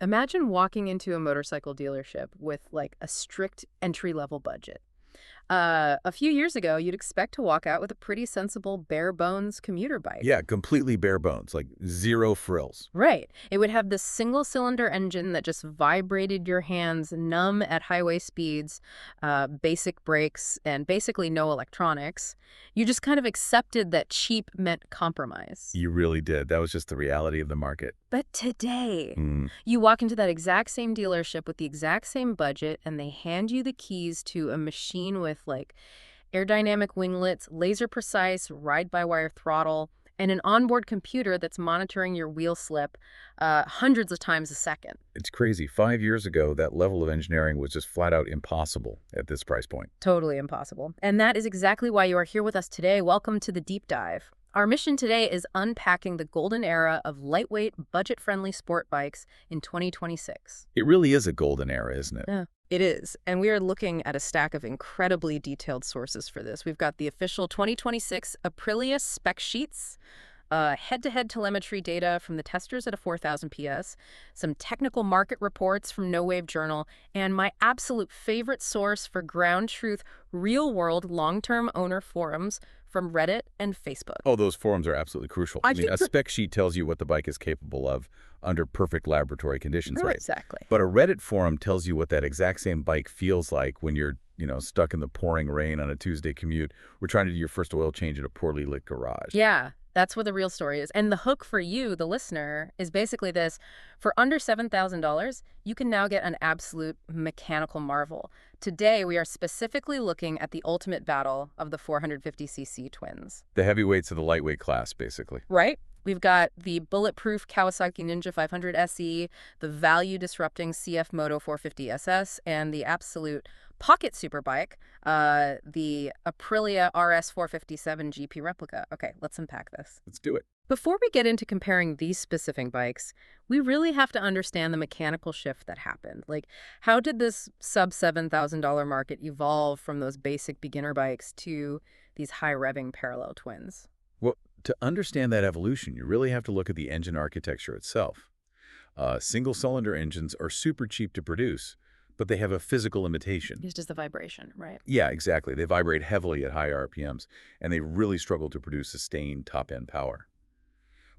Imagine walking into a motorcycle dealership with like a strict entry-level budget. A few years ago, you'd expect to walk out with a pretty sensible bare bones commuter bike. Yeah, completely bare bones, like zero frills. Right. It would have this single cylinder engine that just vibrated your hands numb at highway speeds, basic brakes, and basically no electronics. You just kind of accepted that cheap meant compromise. You really did. That was just the reality of the market. But today, Mm. you walk into that exact same dealership with the exact same budget, and they hand you the keys to a machine with like aerodynamic winglets, laser precise ride-by-wire throttle, and an onboard computer that's monitoring your wheel slip hundreds of times a second. It's crazy. 5 years ago, that level of engineering was just flat out impossible at this price point. Totally impossible. And that is exactly why you are here with us today. Welcome to the Deep Dive. Our mission today is unpacking the golden era of lightweight, budget-friendly sport bikes in 2026. It really is a golden era, isn't it? Yeah, it is. And we are looking at a stack of incredibly detailed sources for this. We've got the official 2026 Aprilia spec sheets, head-to-head telemetry data from the testers at a 4,000 PS, some technical market reports from No Wave Journal, and my absolute favorite source for ground truth, real-world long-term owner forums from Reddit and Facebook. Oh, those forums are absolutely crucial. I I mean, think a that- spec sheet tells you what the bike is capable of under perfect laboratory conditions, right? Exactly. But a Reddit forum tells you what that exact same bike feels like when you're, stuck in the pouring rain on a Tuesday commute. We're trying to do your first oil change at a poorly lit garage. Yeah, that's what the real story is. And the hook for you, the listener, is basically this. For under $7,000, you can now get an absolute mechanical marvel. Today, we are specifically looking at the ultimate battle of the 450cc twins. The heavyweights of the lightweight class, basically. Right? We've got the bulletproof Kawasaki Ninja 500 SE, the value-disrupting CF Moto 450 SS, and the absolute pocket superbike, the Aprilia RS 457 GP replica. Okay, let's unpack this. Let's do it. Before we get into comparing these specific bikes, we really have to understand the mechanical shift that happened. Like, how did this sub-$7,000 market evolve from those basic beginner bikes to these high-revving parallel twins? Well, to understand that evolution, you really have to look at the engine architecture itself. Single-cylinder engines are super cheap to produce, but they have a physical limitation. It's just the vibration, right? Yeah, exactly. They vibrate heavily at high RPMs, and they really struggle to produce sustained top-end power.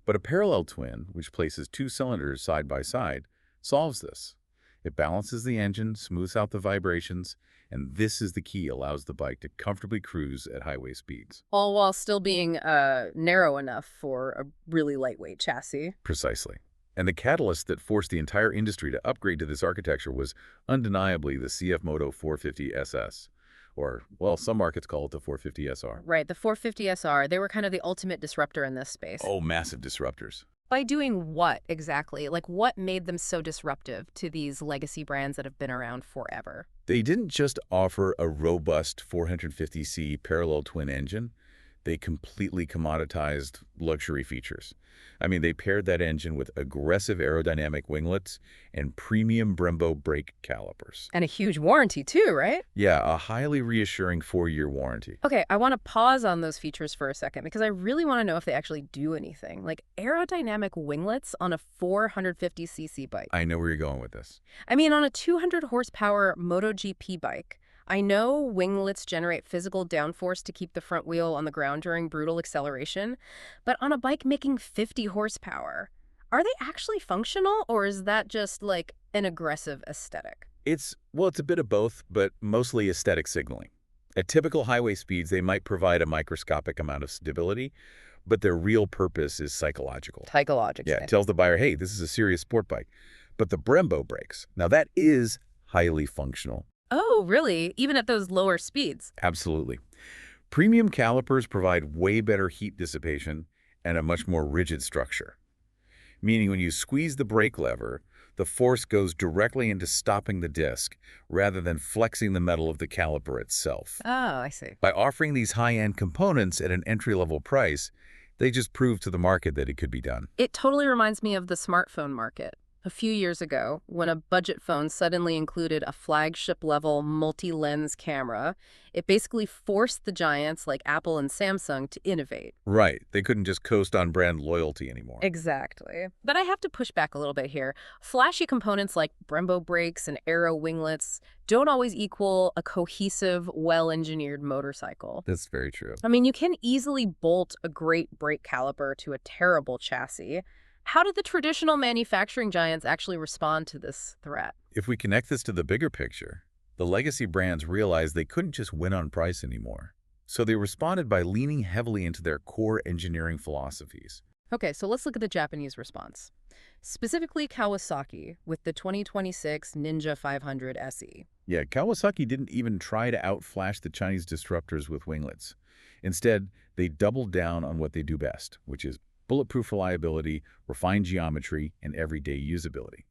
But a parallel twin, which places two cylinders side by side, solves this. It balances the engine, smooths out the vibrations, and this is the key, allows the bike to comfortably cruise at highway speeds. All while still being narrow enough for a really lightweight chassis. Precisely. And the catalyst that forced the entire industry to upgrade to this architecture was undeniably the CF Moto 450 SS. Or, well, some markets call it the 450 SR. Right, the 450 SR, they were kind of the ultimate disruptor in this space. Oh, massive disruptors. By doing what exactly? Like, what made them so disruptive to these legacy brands that have been around forever? They didn't just offer a robust 450C parallel twin engine. They completely commoditized luxury features. I mean, they paired that engine with aggressive aerodynamic winglets and premium Brembo brake calipers. And a huge warranty too, right? Yeah, a highly reassuring 4-year warranty. Okay, I want to pause on those features for a second because I really want to know if they actually do anything. Like aerodynamic winglets on a 450cc bike. I know where you're going with this. I mean, on a 200 horsepower MotoGP bike, I know winglets generate physical downforce to keep the front wheel on the ground during brutal acceleration, but on a bike making 50 horsepower, are they actually functional, or is that just like an aggressive aesthetic? It's a bit of both, but mostly aesthetic signaling. At typical highway speeds, they might provide a microscopic amount of stability, but their real purpose is psychological. Psychological. Yeah, it tells the buyer, hey, this is a serious sport bike. But the Brembo brakes, now that is highly functional. Oh, really? Even at those lower speeds? Absolutely. Premium calipers provide way better heat dissipation and a much more rigid structure. Meaning when you squeeze the brake lever, the force goes directly into stopping the disc rather than flexing the metal of the caliper itself. Oh, I see. By offering these high-end components at an entry-level price, they just prove to the market that it could be done. It totally reminds me of the smartphone market. A few years ago, when a budget phone suddenly included a flagship-level multi-lens camera, it basically forced the giants like Apple and Samsung to innovate. Right. They couldn't just coast on brand loyalty anymore. Exactly. But I have to push back a little bit here. Flashy components like Brembo brakes and aero winglets don't always equal a cohesive, well-engineered motorcycle. That's very true. I mean, you can easily bolt a great brake caliper to a terrible chassis. How did the traditional manufacturing giants actually respond to this threat? If we connect this to the bigger picture, the legacy brands realized they couldn't just win on price anymore. So they responded by leaning heavily into their core engineering philosophies. Okay, so let's look at the Japanese response. Specifically Kawasaki with the 2026 Ninja 500 SE. Yeah, Kawasaki didn't even try to outflash the Chinese disruptors with winglets. Instead, they doubled down on what they do best, which is bulletproof reliability, refined geometry, and everyday usability.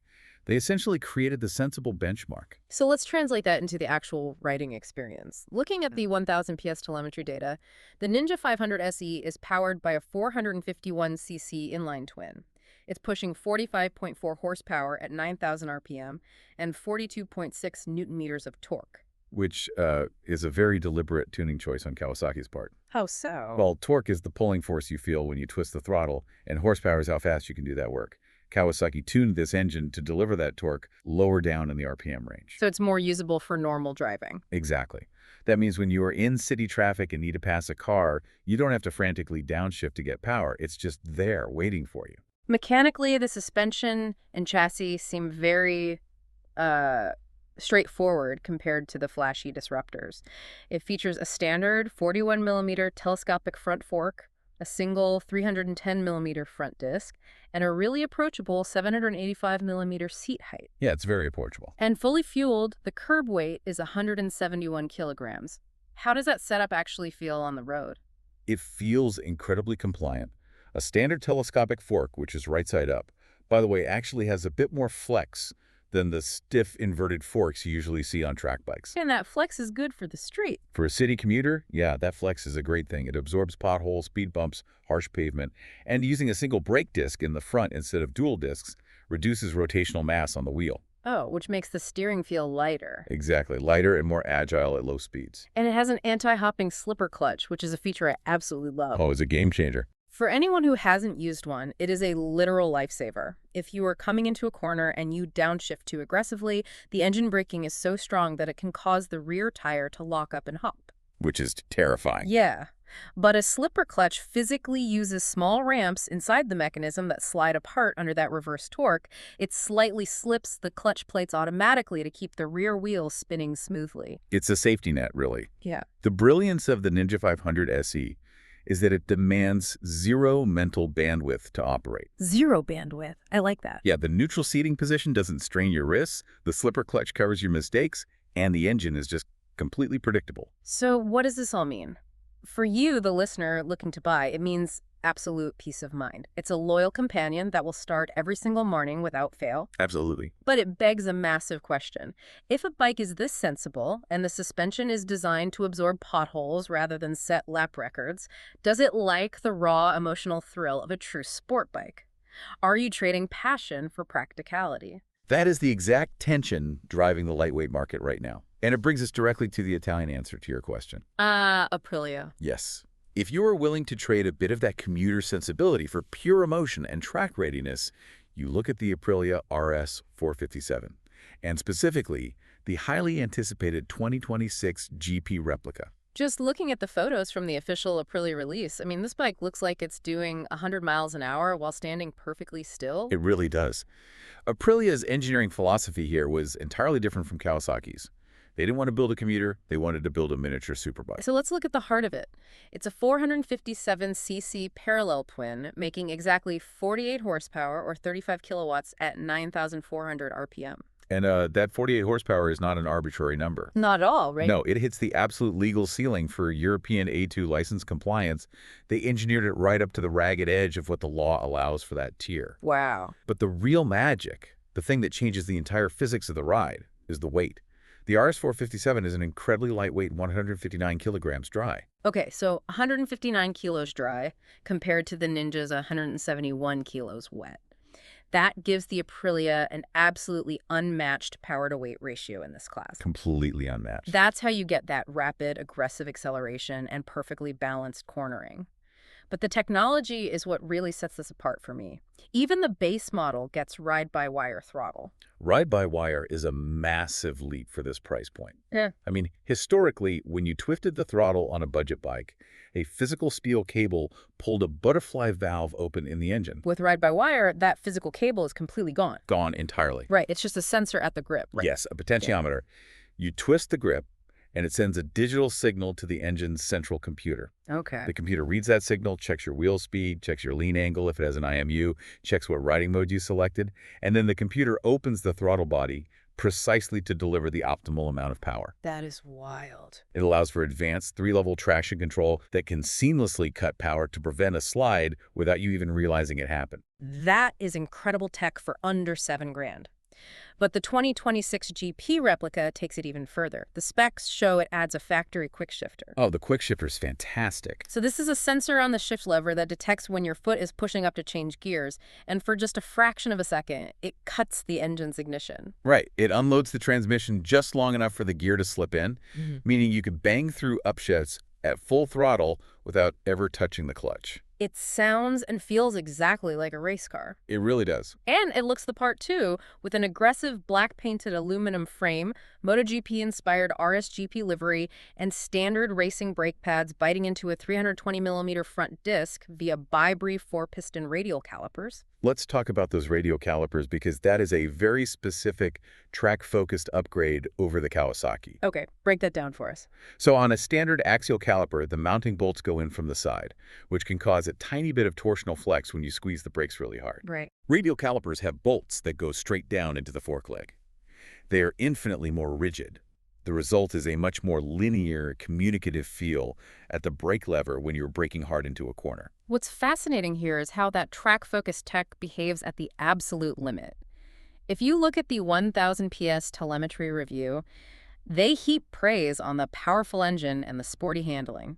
They essentially created the sensible benchmark. So let's translate that into the actual riding experience. Looking at the 1000 PS telemetry data, the Ninja 500 SE is powered by a 451cc inline twin. It's pushing 45.4 horsepower at 9,000 RPM and 42.6 newton meters of torque. Which is a very deliberate tuning choice on Kawasaki's part. How so? Well, torque is the pulling force you feel when you twist the throttle, and horsepower is how fast you can do that work. Kawasaki tuned this engine to deliver that torque lower down in the RPM range. So it's more usable for normal driving. Exactly. That means when you are in city traffic and need to pass a car, you don't have to frantically downshift to get power. It's just there waiting for you. Mechanically, the suspension and chassis seem very straightforward compared to the flashy disruptors. It features a standard 41mm telescopic front fork, a single 310mm front disc, and a really approachable 785mm seat height. Yeah, it's very approachable. And fully fueled, the curb weight is 171 kilograms. How does that setup actually feel on the road? It feels incredibly compliant. A standard telescopic fork, which is right side up, by the way, actually has a bit more flex than the stiff inverted forks you usually see on track bikes. And that flex is good for the street. For a city commuter, yeah, that flex is a great thing. It absorbs potholes, speed bumps, harsh pavement, and using a single brake disc in the front instead of dual discs reduces rotational mass on the wheel. Oh, which makes the steering feel lighter. Exactly, lighter and more agile at low speeds. And it has an anti-hopping slipper clutch, which is a feature I absolutely love. Oh, it's a game changer. For anyone who hasn't used one, it is a literal lifesaver. If you are coming into a corner and you downshift too aggressively, the engine braking is so strong that it can cause the rear tire to lock up and hop. Which is terrifying. Yeah, but a slipper clutch physically uses small ramps inside the mechanism that slide apart under that reverse torque. It slightly slips the clutch plates automatically to keep the rear wheels spinning smoothly. It's a safety net, really. Yeah. The brilliance of the Ninja 500 SE is that it demands zero mental bandwidth to operate. Zero bandwidth. I like that. Yeah, the neutral seating position doesn't strain your wrists, the slipper clutch covers your mistakes, and the engine is just completely predictable. So what does this all mean? For you, the listener looking to buy, it means absolute peace of mind. It's a loyal companion that will start every single morning without fail. Absolutely. But it begs a massive question. If a bike is this sensible and the suspension is designed to absorb potholes rather than set lap records, does it like the raw emotional thrill of a true sport bike? Are you trading passion for practicality? That is the exact tension driving the lightweight market right now. And it brings us directly to the Italian answer to your question. Aprilia. Yes. If you are willing to trade a bit of that commuter sensibility for pure emotion and track readiness, you look at the Aprilia RS 457, and specifically the highly anticipated 2026 GP replica. Just looking at the photos from the official Aprilia release, I mean, this bike looks like it's doing 100 miles an hour while standing perfectly still. It really does. Aprilia's engineering philosophy here was entirely different from Kawasaki's. They didn't want to build a commuter, they wanted to build a miniature superbike. So let's look at the heart of it. It's a 457cc parallel twin, making exactly 48 horsepower or 35 kilowatts at 9,400 RPM. And that 48 horsepower is not an arbitrary number. Not at all, right? No, it hits the absolute legal ceiling for European A2 license compliance. They engineered it right up to the ragged edge of what the law allows for that tier. Wow. But the real magic, the thing that changes the entire physics of the ride, is the weight. The RS457 is an incredibly lightweight 159 kilograms dry. Okay, so 159 kilos dry compared to the Ninja's 171 kilos wet. That gives the Aprilia an absolutely unmatched power-to-weight ratio in this class. Completely unmatched. That's how you get that rapid, aggressive acceleration and perfectly balanced cornering. But the technology is what really sets this apart for me. Even the base model gets ride-by-wire throttle. Ride-by-wire is a massive leap for this price point. Yeah. I mean, historically, when you twisted the throttle on a budget bike, a physical steel cable pulled a butterfly valve open in the engine. With ride-by-wire, that physical cable is completely gone. Gone entirely. Right, it's just a sensor at the grip. Right. Yes, a potentiometer. You twist the grip, and it sends a digital signal to the engine's central computer. Okay. The computer reads that signal, checks your wheel speed, checks your lean angle if it has an IMU, checks what riding mode you selected, and then the computer opens the throttle body precisely to deliver the optimal amount of power. That is wild. It allows for advanced 3-level traction control that can seamlessly cut power to prevent a slide without you even realizing it happened. That is incredible tech for under $7,000. But the 2026 GP replica takes it even further. The specs show it adds a factory quick shifter. Oh, the quick shifter is fantastic. So this is a sensor on the shift lever that detects when your foot is pushing up to change gears, and for just a fraction of a second, it cuts the engine's ignition. Right. It unloads the transmission just long enough for the gear to slip in, meaning you could bang through upshifts at full throttle without ever touching the clutch. It sounds and feels exactly like a race car. It really does. And it looks the part too, with an aggressive black-painted aluminum frame, MotoGP-inspired RSGP livery, and standard racing brake pads biting into a 320mm front disc via bi-brief 4-piston radial calipers. Let's talk about those radial calipers because that is a very specific track-focused upgrade over the Kawasaki. Okay, break that down for us. So on a standard axial caliper, the mounting bolts go in from the side, which can cause a tiny bit of torsional flex when you squeeze the brakes really hard. Right. Radial calipers have bolts that go straight down into the fork leg. They are infinitely more rigid. The result is a much more linear, communicative feel at the brake lever when you're braking hard into a corner. What's fascinating here is how that track-focused tech behaves at the absolute limit. If you look at the 1000 PS telemetry review, they heap praise on the powerful engine and the sporty handling.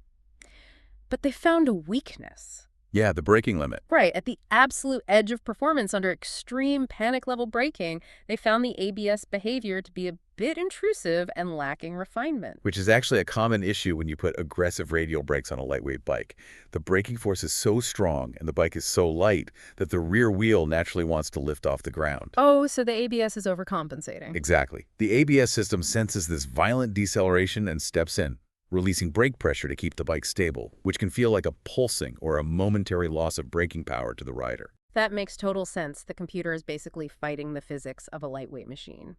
But they found a weakness. Yeah, the braking limit. Right, at the absolute edge of performance under extreme panic-level braking, they found the ABS behavior to be a bit intrusive and lacking refinement. Which is actually a common issue when you put aggressive radial brakes on a lightweight bike. The braking force is so strong and the bike is so light that the rear wheel naturally wants to lift off the ground. Oh, so the ABS is overcompensating. Exactly. The ABS system senses this violent deceleration and steps in, releasing brake pressure to keep the bike stable, which can feel like a pulsing or a momentary loss of braking power to the rider. That makes total sense. The computer is basically fighting the physics of a lightweight machine.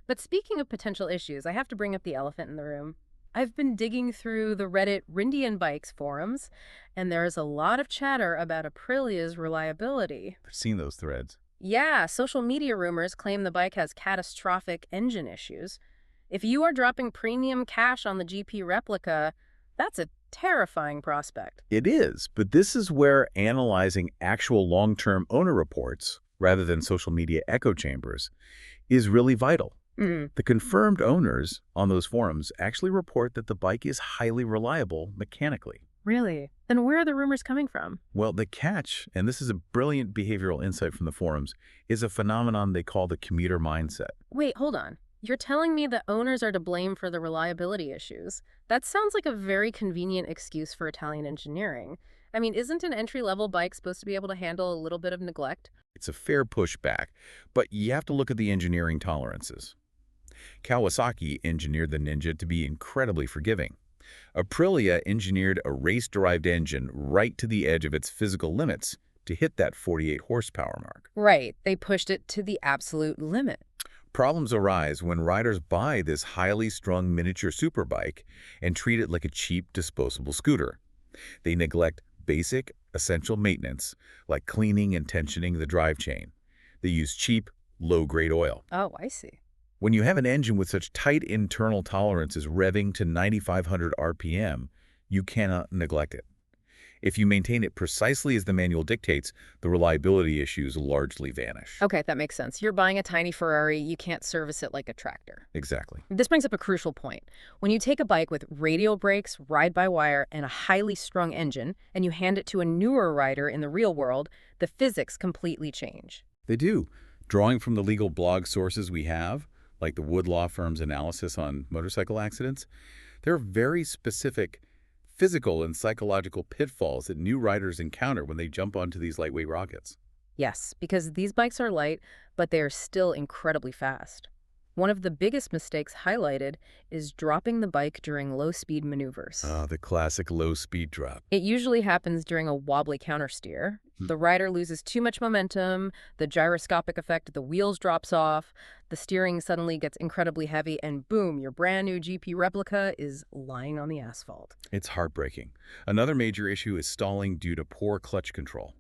But speaking of potential issues, I have to bring up the elephant in the room. I've been digging through the Reddit Rindian Bikes forums, and there is a lot of chatter about Aprilia's reliability. I've seen those threads. Yeah, social media rumors claim the bike has catastrophic engine issues. If you are dropping premium cash on the GP replica, that's a terrifying prospect. It is, but this is where analyzing actual long-term owner reports, rather than social media echo chambers, is really vital. The confirmed owners on those forums actually report that the bike is highly reliable mechanically. Really? Then where are the rumors coming from? Well, the catch, and this is a brilliant behavioral insight from the forums, is a phenomenon they call the commuter mindset. Wait, hold on. You're telling me that owners are to blame for the reliability issues. That sounds like a very convenient excuse for Italian engineering. I mean, isn't an entry-level bike supposed to be able to handle a little bit of neglect? It's a fair pushback, but you have to look at the engineering tolerances. Kawasaki engineered the Ninja to be incredibly forgiving. Aprilia engineered a race-derived engine right to the edge of its physical limits to hit that 48 horsepower mark. Right. They pushed it to the absolute limit. Problems arise when riders buy this highly strung miniature superbike and treat it like a cheap disposable scooter. They neglect basic, essential maintenance like cleaning and tensioning the drive chain. They use cheap, low-grade oil. Oh, I see. When you have an engine with such tight internal tolerances revving to 9,500 RPM, you cannot neglect it. If you maintain it precisely as the manual dictates, the reliability issues largely vanish. Okay, that makes sense. You're buying a tiny Ferrari, you can't service it like a tractor. Exactly. This brings up a crucial point. When you take a bike with radial brakes, ride-by-wire, and a highly strung engine, and you hand it to a newer rider in the real world, the physics completely change. They do. Drawing from the legal blog sources we have, like the Wood Law Firm's analysis on motorcycle accidents, there are very specific physical and psychological pitfalls that new riders encounter when they jump onto these lightweight rockets. Yes, because these bikes are light, but they are still incredibly fast. One of the biggest mistakes highlighted is dropping the bike during low-speed maneuvers. Ah, the classic low-speed drop. It usually happens during a wobbly countersteer. The rider loses too much momentum, the gyroscopic effect of the wheels drops off, the steering suddenly gets incredibly heavy, and boom, your brand new GP replica is lying on the asphalt. It's heartbreaking. Another major issue is stalling due to poor clutch control.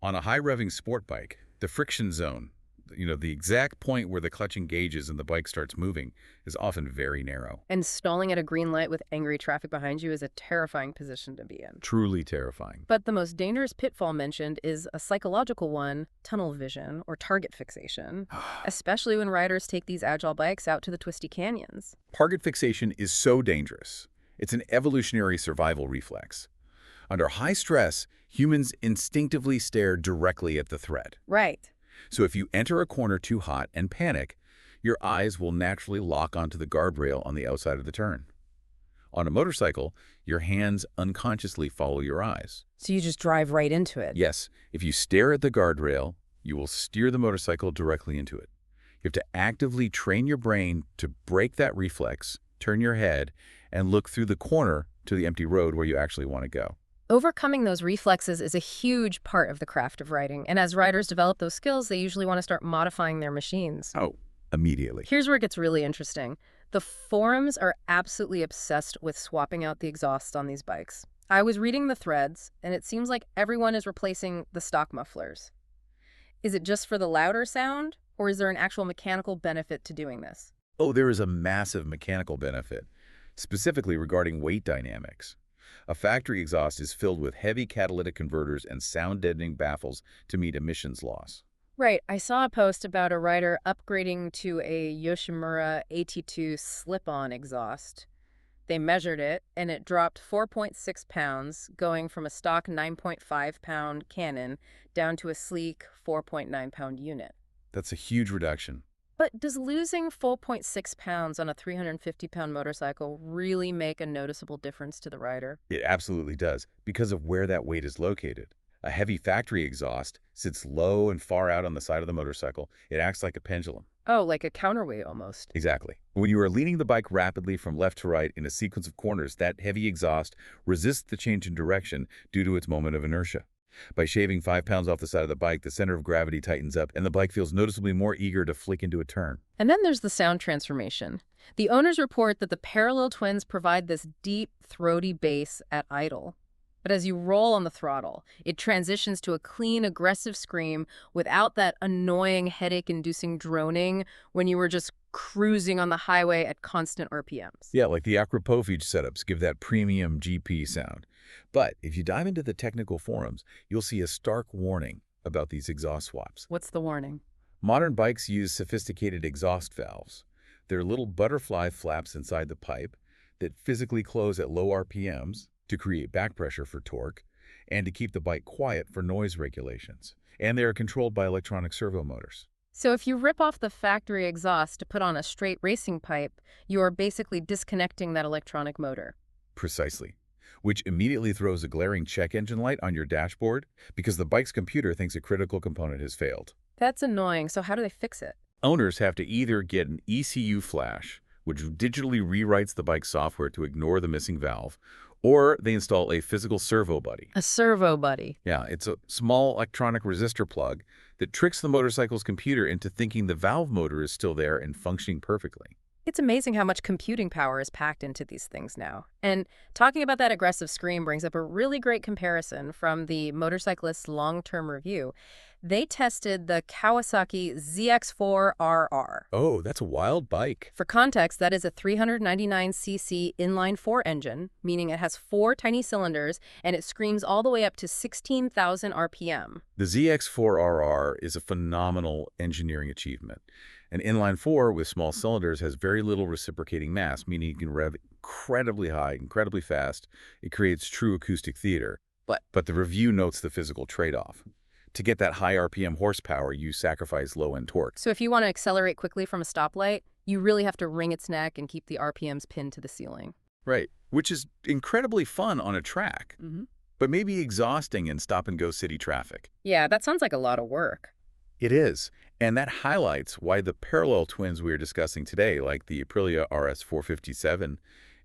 On a high-revving sport bike, the friction zone, the exact point where the clutch engages and the bike starts moving, is often very narrow. And stalling at a green light with angry traffic behind you is a terrifying position to be in. Truly terrifying. But the most dangerous pitfall mentioned is a psychological one, tunnel vision or target fixation, especially when riders take these agile bikes out to the twisty canyons. Target fixation is so dangerous. It's an evolutionary survival reflex. Under high stress, humans instinctively stare directly at the threat. Right. So if you enter a corner too hot and panic, your eyes will naturally lock onto the guardrail on the outside of the turn. On a motorcycle, your hands unconsciously follow your eyes. So you just drive right into it. Yes, if you stare at the guardrail, you will steer the motorcycle directly into it. You have to actively train your brain to break that reflex, turn your head, and look through the corner to the empty road where you actually want to go. Overcoming those reflexes is a huge part of the craft of riding, and as riders develop those skills, they usually want to start modifying their machines. Oh, immediately. Here's where it gets really interesting. The forums are absolutely obsessed with swapping out the exhausts on these bikes. I was reading the threads, and it seems like everyone is replacing the stock mufflers. Is it just for the louder sound, or is there an actual mechanical benefit to doing this? Oh, there is a massive mechanical benefit, specifically regarding weight dynamics. A factory exhaust is filled with heavy catalytic converters and sound-deadening baffles to meet emissions loss. Right. I saw a post about a rider upgrading to a Yoshimura AT2 slip-on exhaust. They measured it, and it dropped 4.6 pounds, going from a stock 9.5-pound Canon down to a sleek 4.9-pound unit. That's a huge reduction. But does losing 4.6 pounds on a 350-pound motorcycle really make a noticeable difference to the rider? It absolutely does, because of where that weight is located. A heavy factory exhaust sits low and far out on the side of the motorcycle. It acts like a pendulum. Oh, like a counterweight almost. Exactly. When you are leaning the bike rapidly from left to right in a sequence of corners, that heavy exhaust resists the change in direction due to its moment of inertia. By shaving 5 pounds off the side of the bike, the center of gravity tightens up, and the bike feels noticeably more eager to flick into a turn. And then there's the sound transformation. The owners report that the parallel twins provide this deep, throaty bass at idle. But as you roll on the throttle, it transitions to a clean, aggressive scream without that annoying, headache-inducing droning when you were just cruising on the highway at constant RPMs. Yeah, like the Acropofage setups give that premium GP sound. But if you dive into the technical forums, you'll see a stark warning about these exhaust swaps. What's the warning? Modern bikes use sophisticated exhaust valves. They're little butterfly flaps inside the pipe that physically close at low RPMs to create back pressure for torque and to keep the bike quiet for noise regulations. And they are controlled by electronic servo motors. So if you rip off the factory exhaust to put on a straight racing pipe, you are basically disconnecting that electronic motor. Precisely. Which immediately throws a glaring check engine light on your dashboard because the bike's computer thinks a critical component has failed. That's annoying. So how do they fix it? Owners have to either get an ECU flash, which digitally rewrites the bike's software to ignore the missing valve, or they install a physical servo buddy. A servo buddy. Yeah, it's a small electronic resistor plug that tricks the motorcycle's computer into thinking the valve motor is still there and functioning perfectly. It's amazing how much computing power is packed into these things now. And talking about that aggressive scream brings up a really great comparison from the Motorcyclist's long-term review. They tested the Kawasaki ZX4RR. Oh, that's a wild bike. For context, that is a 399cc inline-4 engine, meaning it has 4 tiny cylinders, and it screams all the way up to 16,000 RPM. The ZX4RR is a phenomenal engineering achievement. An inline-4 with small cylinders has very little reciprocating mass, meaning you can rev incredibly high, incredibly fast. It creates true acoustic theater. But the review notes the physical trade-off. To get that high RPM horsepower, you sacrifice low-end torque. So if you want to accelerate quickly from a stoplight, you really have to wring its neck and keep the RPMs pinned to the ceiling. Right. Which is incredibly fun on a track, Hmm. but maybe exhausting in stop-and-go city traffic. Yeah, that sounds like a lot of work. It is, and that highlights why the parallel twins we are discussing today, like the Aprilia RS457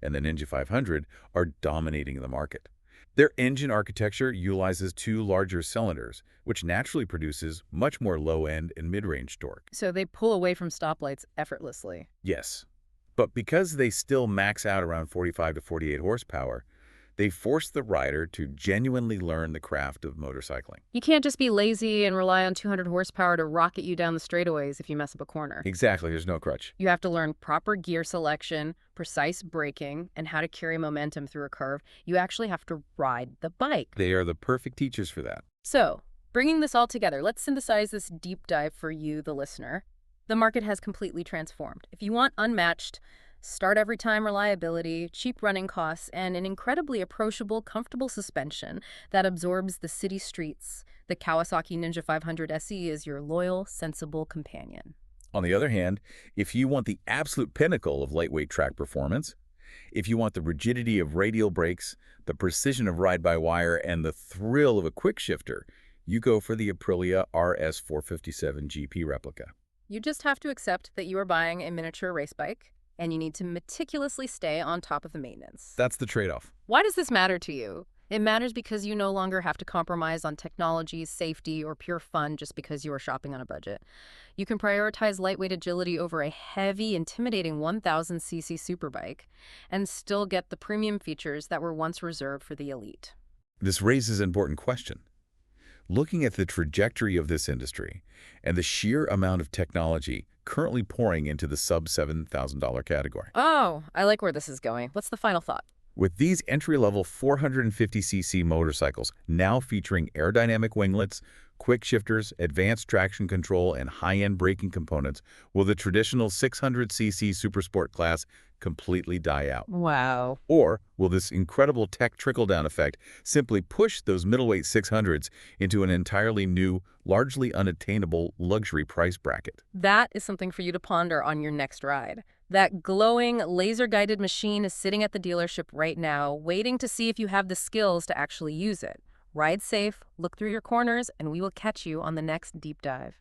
and the Ninja 500, are dominating the market. Their engine architecture utilizes two larger cylinders, which naturally produces much more low-end and mid-range torque. So they pull away from stoplights effortlessly. Yes, but because they still max out around 45 to 48 horsepower, they force the rider to genuinely learn the craft of motorcycling. You can't just be lazy and rely on 200 horsepower to rocket you down the straightaways if you mess up a corner. Exactly, there's no crutch. You have to learn proper gear selection, precise braking, and how to carry momentum through a curve. You actually have to ride the bike. They are the perfect teachers for that. So, bringing this all together, let's synthesize this deep dive for you, the listener. The market has completely transformed. If you want unmatched, start every time reliability, cheap running costs, and an incredibly approachable, comfortable suspension that absorbs the city streets, the Kawasaki Ninja 500 SE is your loyal, sensible companion. On the other hand, if you want the absolute pinnacle of lightweight track performance, if you want the rigidity of radial brakes, the precision of ride-by-wire, and the thrill of a quick shifter, you go for the Aprilia RS457 GP replica. You just have to accept that you are buying a miniature race bike, and you need to meticulously stay on top of the maintenance. That's the trade-off. Why does this matter to you? It matters because you no longer have to compromise on technology, safety, or pure fun just because you are shopping on a budget. You can prioritize lightweight agility over a heavy, intimidating 1000cc superbike and still get the premium features that were once reserved for the elite. This raises an important question. Looking at the trajectory of this industry and the sheer amount of technology currently pouring into the sub-$7,000 category. Oh, I like where this is going. What's the final thought? With these entry-level 450cc motorcycles now featuring aerodynamic winglets, quick shifters, advanced traction control, and high-end braking components, will the traditional 600cc Supersport class completely die out? Wow. Or will this incredible tech trickle-down effect simply push those middleweight 600s into an entirely new, largely unattainable luxury price bracket? That is something for you to ponder on your next ride. That glowing, laser-guided machine is sitting at the dealership right now, waiting to see if you have the skills to actually use it. Ride safe, look through your corners, and we will catch you on the next deep dive.